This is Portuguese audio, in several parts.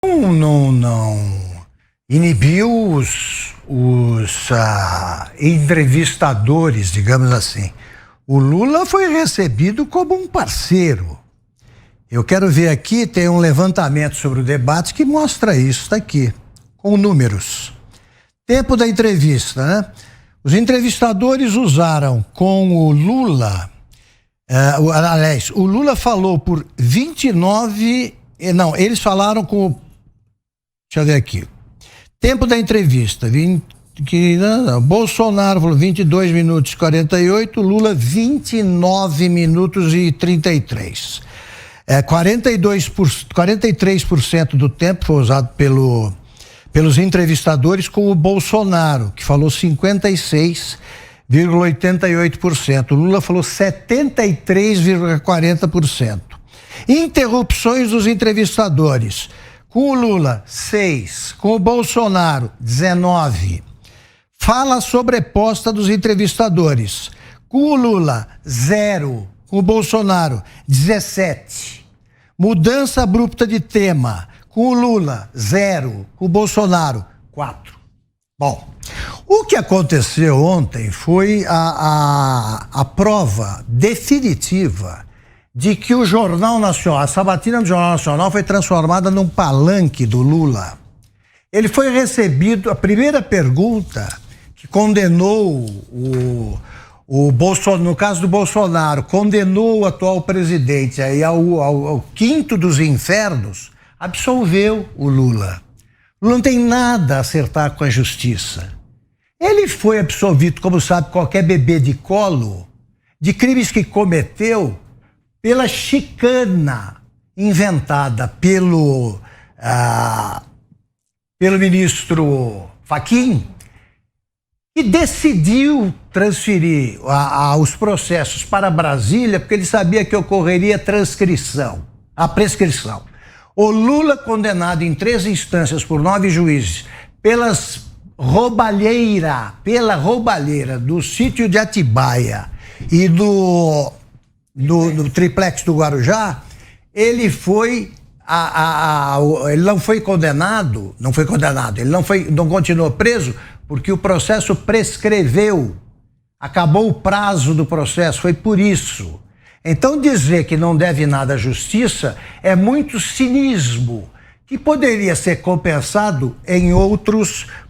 não inibiu os entrevistadores, digamos assim. O Lula foi recebido como um parceiro. Eu quero ver aqui, tem um levantamento sobre o debate que mostra isso, está aqui, com números. Tempo da entrevista, né? Os entrevistadores usaram com o Lula, o Lula falou por 29, eles falaram com, deixa eu ver aqui, tempo da entrevista, Bolsonaro falou 22 minutos e 48, Lula 29 minutos e 33. 43% do tempo foi usado pelos entrevistadores com o Bolsonaro, que falou 56,88%. O Lula falou 73,40%. Interrupções dos entrevistadores. Com o Lula, 6. Com o Bolsonaro, 19. Fala sobreposta dos entrevistadores. Com o Lula, 0. Com o Bolsonaro, 17. Mudança abrupta de tema. Com o Lula, 0. Com o Bolsonaro, 4. Bom, o que aconteceu ontem foi a prova definitiva de que o Jornal Nacional, a sabatina do Jornal Nacional foi transformada num palanque do Lula. Ele foi recebido, a primeira pergunta que condenou o Bolsonaro, no caso do Bolsonaro, condenou o atual presidente aí ao quinto dos infernos, absolveu o Lula. O Lula não tem nada a acertar com a justiça. Ele foi absolvido, como sabe qualquer bebê de colo, de crimes que cometeu pela chicana inventada pelo ministro Fachin, que decidiu transferir os processos para Brasília porque ele sabia que ocorreria a prescrição. O Lula, condenado em 3 instâncias por 9 juízes pela roubalheira do sítio de Atibaia e do triplex do Guarujá, ele não foi condenado, ele não continuou preso porque o processo prescreveu, acabou o prazo do processo, foi por isso. Então dizer que não deve nada à justiça é muito cinismo, que poderia ser compensado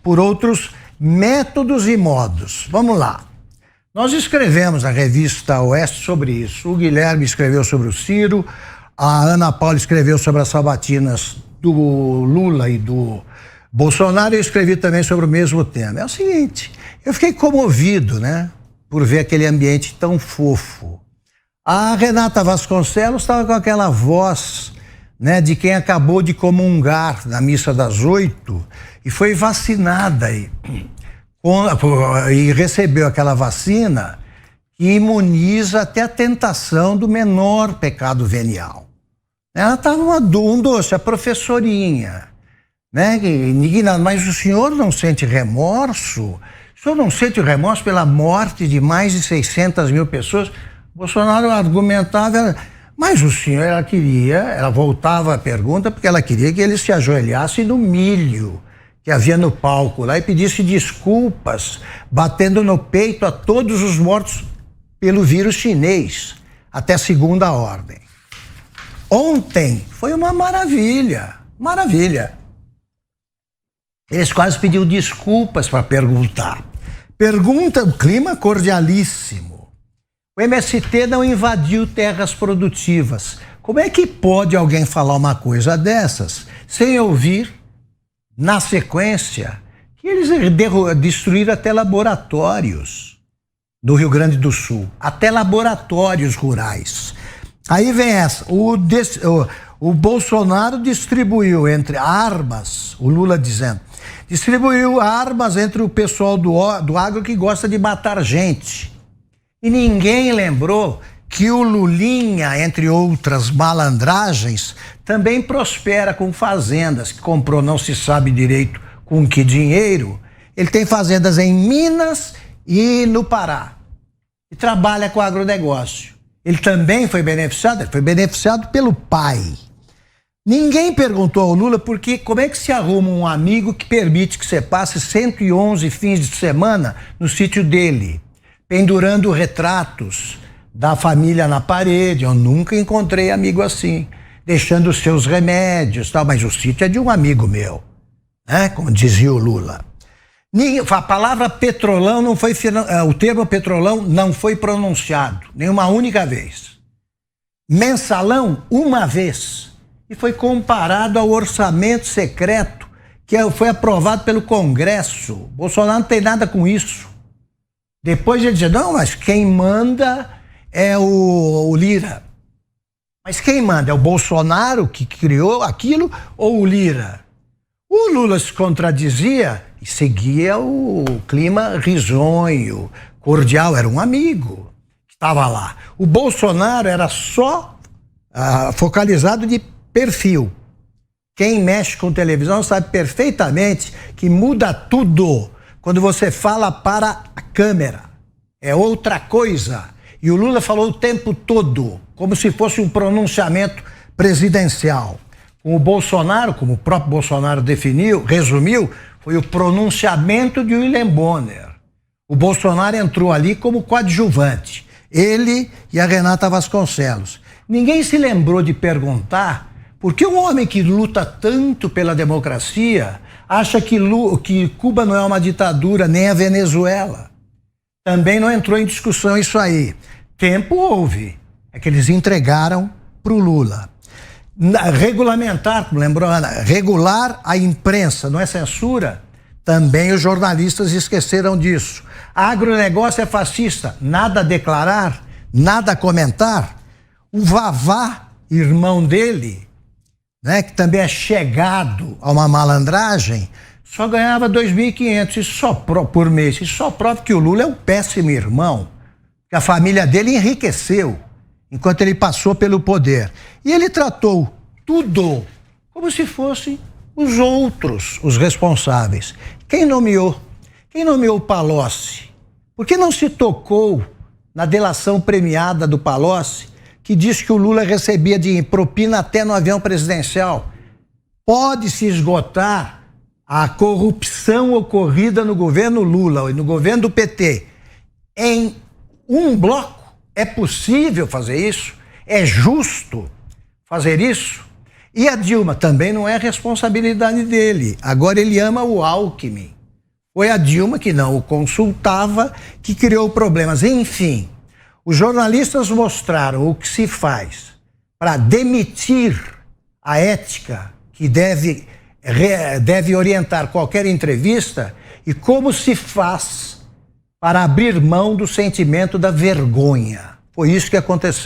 por outros métodos e modos. Vamos lá. Nós escrevemos na revista Oeste sobre isso. O Guilherme escreveu sobre o Ciro, a Ana Paula escreveu sobre as sabatinas do Lula e do Bolsonaro, e eu escrevi também sobre o mesmo tema. É o seguinte, eu fiquei comovido, né, por ver aquele ambiente tão fofo. A Renata Vasconcelos estava com aquela voz, né, de quem acabou de comungar na missa das 8 e foi vacinada e recebeu aquela vacina que imuniza até a tentação do menor pecado venial. Ela estava um doce, a professorinha, né, indignada, mas o senhor não sente remorso? O senhor não sente remorso pela morte de mais de 600 mil pessoas? Bolsonaro argumentava, mas o senhor, ela voltava a pergunta porque ela queria que ele se ajoelhasse no milho que havia no palco lá e pedisse desculpas, batendo no peito a todos os mortos pelo vírus chinês, até segunda ordem. Ontem foi uma maravilha. Eles quase pediram desculpas para perguntar. O clima cordialíssimo. O MST não invadiu terras produtivas. Como é que pode alguém falar uma coisa dessas sem ouvir, na sequência, que eles destruíram até laboratórios do Rio Grande do Sul, até laboratórios rurais. Aí vem essa, o Bolsonaro distribuiu entre armas, o Lula dizendo, distribuiu armas entre o pessoal do agro que gosta de matar gente. E ninguém lembrou que o Lulinha, entre outras malandragens, também prospera com fazendas que comprou não se sabe direito com que dinheiro. Ele tem fazendas em Minas e no Pará. E trabalha com agronegócio. Ele também foi beneficiado? Ele foi beneficiado pelo pai. Ninguém perguntou ao Lula porque como é que se arruma um amigo que permite que você passe 111 fins de semana no sítio dele, pendurando retratos da família na parede. Eu nunca encontrei amigo assim, deixando os seus remédios, tal, mas o sítio é de um amigo meu, né? Como dizia o Lula. A palavra petrolão não foi, o termo petrolão não foi pronunciado nenhuma única vez. Mensalão, uma vez. E foi comparado ao orçamento secreto que foi aprovado pelo Congresso. Bolsonaro não tem nada com isso. Depois ele diz, não, mas quem manda é o Lira. Mas quem manda? É o Bolsonaro que criou aquilo ou o Lira? O Lula se contradizia e seguia o clima risonho, cordial, era um amigo que estava lá. O Bolsonaro era só focalizado de perfil. Quem mexe com televisão sabe perfeitamente que muda tudo quando você fala para a câmera. É outra coisa. E o Lula falou o tempo todo, como se fosse um pronunciamento presidencial. Com o Bolsonaro, como o próprio Bolsonaro resumiu, foi o pronunciamento de William Bonner. O Bolsonaro entrou ali como coadjuvante. Ele e a Renata Vasconcelos. Ninguém se lembrou de perguntar por que um homem que luta tanto pela democracia acha que Cuba não é uma ditadura, nem a Venezuela. Também não entrou em discussão isso aí. Tempo houve. É que eles entregaram para o Lula. Regulamentar, como lembrou Ana, regular a imprensa, não é censura? Também os jornalistas esqueceram disso. Agronegócio é fascista, nada a declarar, nada a comentar. O Vavá, irmão dele, né, que também é chegado a uma malandragem, só ganhava 2.500 por mês. Isso só prova que o Lula é um péssimo irmão, que a família dele enriqueceu enquanto ele passou pelo poder. E ele tratou tudo como se fossem os outros os responsáveis. Quem nomeou? Quem nomeou o Palocci? Por que não se tocou na delação premiada do Palocci, que diz que o Lula recebia de propina até no avião presidencial? Pode-se esgotar a corrupção ocorrida no governo Lula e no governo do PT em um bloco? É possível fazer isso? É justo fazer isso? E a Dilma também não é responsabilidade dele. Agora ele ama o Alckmin. Foi a Dilma, que não o consultava, que criou problemas. Enfim, os jornalistas mostraram o que se faz para demitir a ética que deve orientar qualquer entrevista e como se faz para abrir mão do sentimento da vergonha. Foi isso que aconteceu.